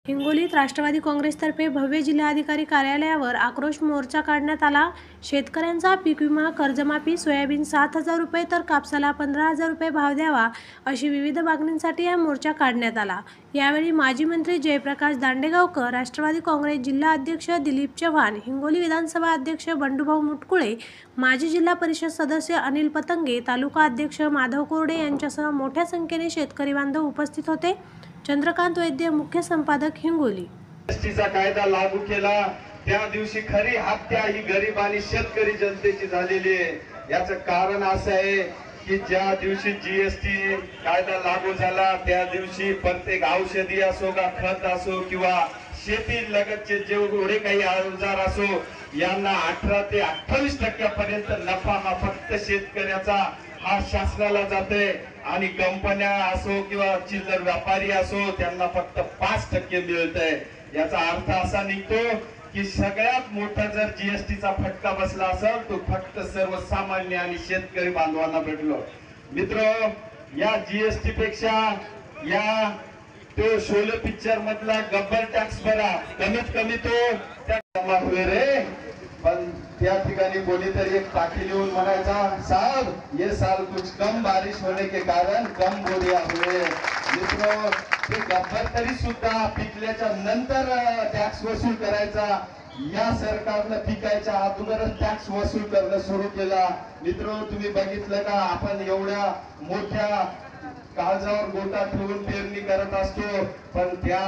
हिंगोलीत राष्ट्रवादी काँग्रेसतर्फे भव्य जिल्हाधिकारी कार्यालयावर आक्रोश मोर्चा काढण्यात आला। शेतकऱ्यांचा पीक विमा, कर्जमाफी, सोयाबीन 7,000 रुपये तर कापसाला 15,000 रुपये भाव द्यावा अशी विविध मागणींसाठी हा मोर्चा काढण्यात आला। यावेळी माजी मंत्री जयप्रकाश दांडेगावकर, राष्ट्रवादी काँग्रेस जिल्हा अध्यक्ष दिलीप चव्हाण, हिंगोली विधानसभा अध्यक्ष बंडूभाऊ मुटकुळे, माजी जिल्हा परिषद सदस्य अनिल पतंगे, तालुका अध्यक्ष माधव कोरडे यांच्यासह मोठ्या संख्येने शेतकरी बांधव उपस्थित होते। चंद्रकांत वैद्य, मुख्य संपादक, हिंगोली। जीएसटीचा कायदा लागू केला त्या दिवशी खरी हत्या ही गरीब आणि शेतकरी जनतेची झालेली आहे। याचं कारण असं आहे की ज्या दिवशी जीएसटी कायदा लागू झाला त्या दिवशी प्रत्येक औषधी असो का खत असो किंवा शेती लगतचे जेवढे काही अवजार असो यांना 18 ते 28% पर्यंत नफा हा फक्त शेतकऱ्याचा हा शासनाला जाते आणि कंपन्या असो किंवा चिल्लर व्यापारी असो त्यांना फक्त 5% मिळतंय। याचा अर्थ असा निघतो की सगळ्यात मोठा जर जीएसटीचा फटका बसला असेल तो फक्त सर्वसामान्य आणि शेतकरी बांधवांना भेटलो। मित्र, या जीएसटी पेक्षा या तो शोले पिक्चर मधला गब्बर टॅक्स भरा, कमीत कमी तो त्या रे। पण त्या ठिकाणी कोणीतरी एक टाकी लिहून म्हणायचा, साहब ये साल कुछ कम बारिश होने के कारण कम बोरिया हुए। मित्रों, ते गब्बर तरी सुद्धा पिकल्याच्या नंतर टॅक्स वसूल करायचा। या सरकारनं पिकायच्या अगोदरच टॅक्स वसूल करणं सुरू केला। मित्रों, तुम्ही बघितलं का आपण एवढ्या मोठ्या काळजावर गोटा ठेवून पेरणी करत असतो पण त्या